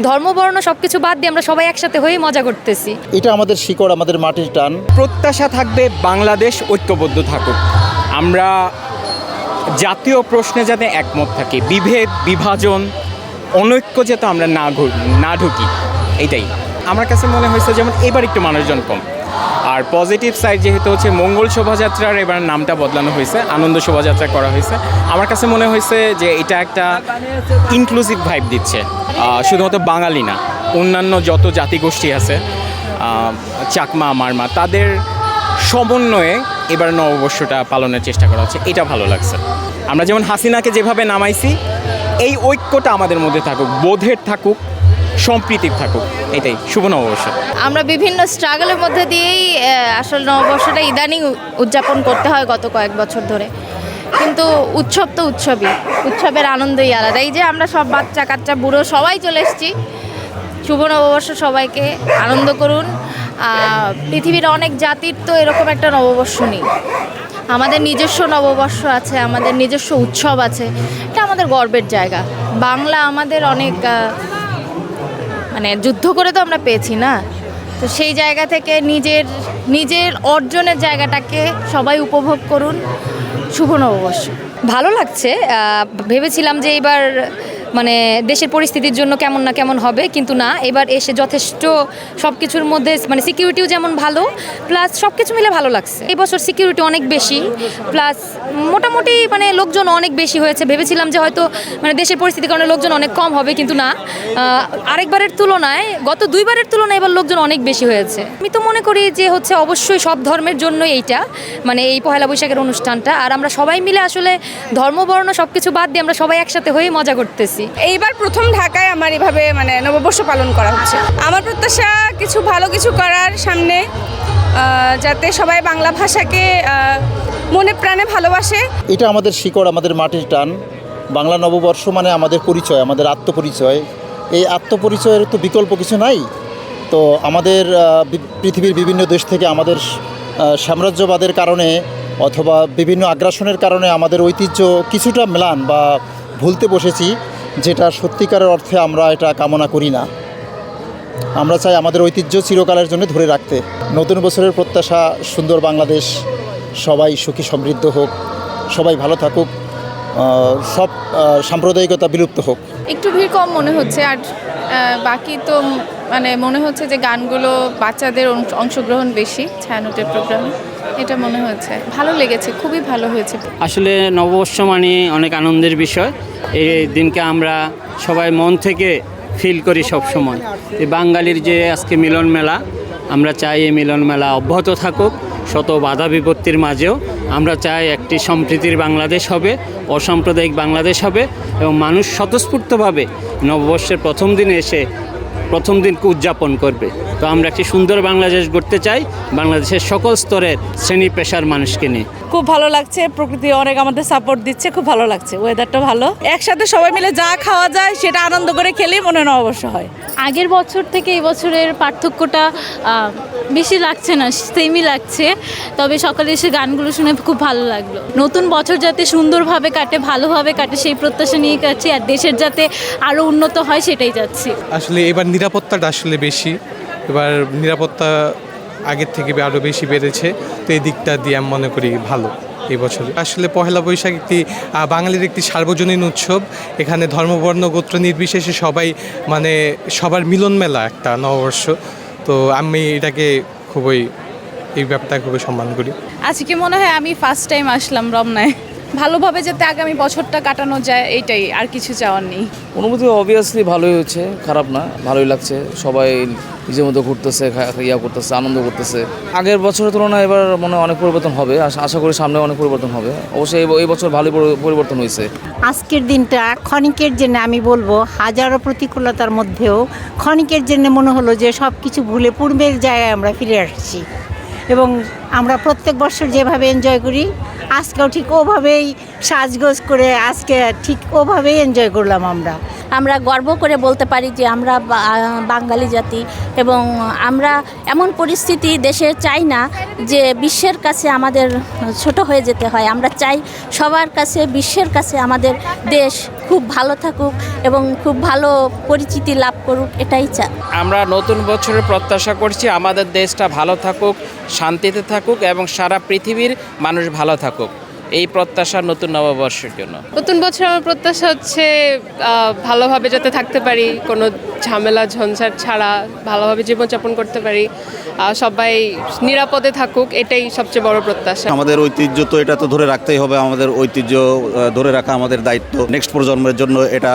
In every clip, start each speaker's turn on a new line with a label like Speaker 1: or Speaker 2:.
Speaker 1: ধর্ম বর্ণ সবকিছু বাদ দিয়ে আমরা সবাই একসাথে হয়ে মজা করতেছি।
Speaker 2: এটা আমাদের শিকড়, আমাদের মাটির টান।
Speaker 3: প্রত্যাশা থাকবে বাংলাদেশ ঐক্যবদ্ধ থাকুক, আমরা জাতীয় প্রশ্নে যাতে একমত থাকি, বিভেদ বিভাজন অনৈক্য যাতে আমরা না ঢুকি, এইটাই আমার কাছে মনে হয়েছে। যেমন এবার একটু মানুষজন কম, আর পজিটিভ সাইড যেহেতু হচ্ছে মঙ্গল শোভাযাত্রার এবার নামটা বদলানো হয়েছে, আনন্দ শোভাযাত্রা করা হয়েছে। আমার কাছে মনে হয়েছে যে এটা একটা ইনক্লুসিভ ভাইব দিচ্ছে, শুধুমাত্র বাঙালি না, অন্যান্য যত জাতিগোষ্ঠী আছে, চাকমা মারমা, তাদের সমন্বয়ে এবার নববর্ষটা পালনের চেষ্টা করা হচ্ছে, এটা ভালো লাগছে। আমরা যেমন হাসিনাকে যেভাবে নামাইছি, এই ঐক্যটা আমাদের মধ্যে থাকুক, বোধের থাকুক, সম্প্রীতির থাকুক, এটাই শুভ নববর্ষ।
Speaker 4: আমরা বিভিন্ন স্ট্রাগলের মধ্যে দিয়েই আসলে নববর্ষটা ইদানিং উদযাপন করতে হয় গত কয়েক বছর ধরে, কিন্তু উৎসব তো উৎসবই, উৎসবের আনন্দই আলাদা। এই যে আমরা সব বাচ্চা কাচ্চা বুড়ো সবাই চলে এসেছি, শুভ নববর্ষ সবাইকে, আনন্দ করুন। পৃথিবীর অনেক জাতির তো এরকম একটা নববর্ষ নেই, আমাদের নিজস্ব নববর্ষ আছে, আমাদের নিজস্ব উৎসব আছে, এটা আমাদের গর্বের জায়গা। বাংলা আমাদের অনেক মানে যুদ্ধ করে তো আমরা পেয়েছি না, তো সেই জায়গা থেকে নিজের অর্জনের জায়গাটাকে সবাই উপভোগ করুন। শুভ নববর্ষ।
Speaker 1: ভালো লাগছে, ভেবেছিলাম যে এবার মানে দেশের পরিস্থিতির জন্য কেমন না কেমন হবে, কিন্তু না, এবার এসে যথেষ্ট সব কিছুর মধ্যে মানে সিকিউরিটিও যেমন ভালো, প্লাস সব কিছু মিলে ভালো লাগছে। এই বছর সিকিউরিটি অনেক বেশি, প্লাস মোটামুটি মানে লোকজন অনেক বেশি হয়েছে। ভেবেছিলাম যে হয়তো মানে দেশের পরিস্থিতির কারণে লোকজন অনেক কম হবে, কিন্তু না, আরেকবারের তুলনায় গত দুইবারের তুলনায় এবার লোকজন অনেক বেশি হয়েছে। আমি তো মনে করি যে হচ্ছে অবশ্যই সব ধর্মের জন্য এইটা মানে এই পহেলা বৈশাখের অনুষ্ঠানটা, আর আমরা সবাই মিলে আসলে ধর্ম বর্ণ সব কিছু বাদ দিয়ে আমরা সবাই একসাথে হয়ে মজা করতেছি।
Speaker 5: এইবার প্রথম ঢাকায় আমার এভাবে মানে নববর্ষ পালন করা হচ্ছে। আমার প্রত্যাশা কিছু ভালো কিছু করার সামনে, যাতে সবাই বাংলা ভাষাকে মনে প্রাণে ভালোবাসে।
Speaker 2: এটা আমাদের শিকড়, আমাদের মাটির টান। বাংলা নববর্ষ মানে আমাদের পরিচয়, আমাদের আত্মপরিচয়। এই আত্মপরিচয়ের তো বিকল্প কিছু নাই। তো আমাদের পৃথিবীর বিভিন্ন দেশ থেকে আমাদের সাম্রাজ্যবাদের কারণে অথবা বিভিন্ন আগ্রাসনের কারণে আমাদের ঐতিহ্য কিছুটা ম্লান বা ভুলতে বসেছি, যেটা সত্যিকারের অর্থে আমরা এটা কামনা করি না। আমরা চাই আমাদের ঐতিহ্য চিরকালের জন্য ধরে রাখতে। নতুন বছরের প্রত্যাশা সুন্দর বাংলাদেশ, সবাই সুখী সমৃদ্ধ হোক, সবাই ভালো থাকুক, সব সাম্প্রদায়িকতা বিলুপ্ত হোক।
Speaker 6: একটু ভিড় কম মনে হচ্ছে, আর বাকি তো মানে মনে হচ্ছে যে গানগুলো বাচ্চাদের অংশগ্রহণ বেশি ছায়ানটের প্রোগ্রামে, এটা মনে হচ্ছে ভালো লেগেছে, খুবই ভালো হয়েছে।
Speaker 7: আসলে নববর্ষ মানে অনেক আনন্দের বিষয়। এই দিনকে আমরা সবাই মন থেকে ফিল করি সব সময়। এই বাঙালির যে আজকে মিলন মেলা, আমরা চাই এই মিলন মেলা অব্যাহত থাকুক শত বাধা বিপত্তির মাঝেও। আমরা চাই একটি সম্প্রীতির বাংলাদেশ হবে, অসাম্প্রদায়িক বাংলাদেশ হবে, এবং মানুষ স্বতঃস্ফূর্তভাবে নববর্ষের প্রথম দিনে এসে প্রথম দিনকে উদযাপন করবে। তো আমরা একটি সুন্দর বাংলাদেশ গড়তে চাই, বাংলাদেশের সকল স্তরের শ্রেণী পেশার মানুষকে নিয়ে।
Speaker 8: খুব ভালো লাগছে, প্রকৃতি অনেক আমাদের সাপোর্ট দিচ্ছে, খুব ভালো লাগছে, ওয়েদারটা ভালো। একসাথে সবাই মিলে যা খাওয়া যায় সেটা আনন্দ করে খেলেই মনে নববর্ষ হয়।
Speaker 9: আগের বছর থেকে এই বছরের পার্থক্যটা বেশি লাগছে না, সেমই লাগছে, তবে সকালে এসে গানগুলো শুনে খুব ভালো লাগলো। নতুন বছর যাতে সুন্দরভাবে কাটে, ভালোভাবে কাটে, সেই প্রত্যাশা নিয়ে কাটছি, আর দেশের যাতে আরও উন্নত হয় সেটাই যাচ্ছি।
Speaker 10: আসলে এবার নিরাপত্তাটা আসলে বেশি, এবার নিরাপত্তা আগের থেকে আরও বেশি বেড়েছে। তো এই দিকটা দিয়ে আমি মনে করি ভালো এই বছর। আসলে পহেলা বৈশাখ একটি বাঙালির একটি সার্বজনীন উৎসব। এখানে ধর্মবর্ণ গোত্র নির্বিশেষে সবাই মানে সবার মিলন মেলা একটা নববর্ষ। তো আমি এটাকে এই ব্যাপারটা খুবই সম্মান করি।
Speaker 6: আজকে মনে হয় আমি ফার্স্ট টাইম আসলাম রমনায়, ভালোভাবে যাতে আগামী বছরটা কাটানো যায়, এইটাই, আর কিছু চাওয়ার নেই।
Speaker 11: অনুভূতি অবভিয়াসলি ভালোই হচ্ছে, খারাপ না, ভালোই লাগছে। সবাই নিজের মতো ঘুরতেছে, করতেছে, আনন্দ করতেছে। আগের বছরের তুলনায় এবার মনে হয় অনেক পরিবর্তন হবে, আশা করি সামনে অনেক পরিবর্তন হবে। অবশ্যই এই বছর ভালোই পরিবর্তন হয়েছে।
Speaker 12: আজকের দিনটা ক্ষণিকের জন্য আমি বলবো, হাজারো প্রতিকূলতার মধ্যেও ক্ষণিকের জন্য মনে হলো যে সব কিছু ভুলে পূর্বের জায়গায় আমরা ফিরে আসছি, এবং আমরা প্রত্যেক বছর যেভাবে এনজয় করি আজকেও ঠিক ওভাবেই সাজগোজ করে আজকে ঠিক ওভাবেই এনজয় করলাম আমরা।
Speaker 9: আমরা গর্ব করে বলতে পারি যে আমরা বাঙালি জাতি, এবং আমরা এমন পরিস্থিতি দেশে চাই না যে বিশ্বের কাছে আমাদের ছোট হয়ে যেতে হয়। আমরা চাই সবার কাছে, বিশ্বের কাছে আমাদের দেশ খুব ভালো থাকুক এবং খুব ভালো পরিচিতি লাভ করুক, এটাই চাই।
Speaker 3: আমরা নতুন বছরের প্রত্যাশা করছি আমাদের দেশটা ভালো থাকুক, শান্তিতে থাকুক এবং সারা পৃথিবীর মানুষ ভালো থাকুক, এই প্রত্যাশা নতুন নববর্ষের জন্য।
Speaker 6: নতুন বছর আমার প্রত্যাশা হচ্ছে ভালোভাবে যাতে থাকতে পারি, কোনো ঝামেলা ঝঞ্ঝাট ছাড়া ভালোভাবে জীবনযাপন করতে পারি, সবাই নিরাপদে থাকুক, এটাই সবচেয়ে বড় প্রত্যাশা।
Speaker 13: আমাদের ঐতিহ্য তো এটা তো ধরে রাখতেই হবে, আমাদের ঐতিহ্য ধরে রাখা আমাদের দায়িত্ব। নেক্সট প্রজন্মের জন্য এটা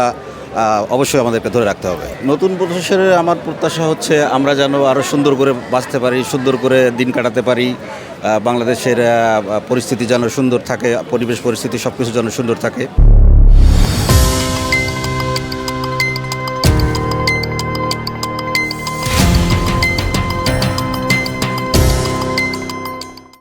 Speaker 13: অবশ্যই আমাদেরকে ধরে রাখতে হবে। নতুন বছরের আমার প্রত্যাশা হচ্ছে আমরা যেন আরও সুন্দর করে বাঁচতে পারি, সুন্দর করে দিন কাটাতে পারি, বাংলাদেশের পরিস্থিতি যেন সুন্দর থাকে, পরিবেশ পরিস্থিতি সব কিছু যেন সুন্দর থাকে।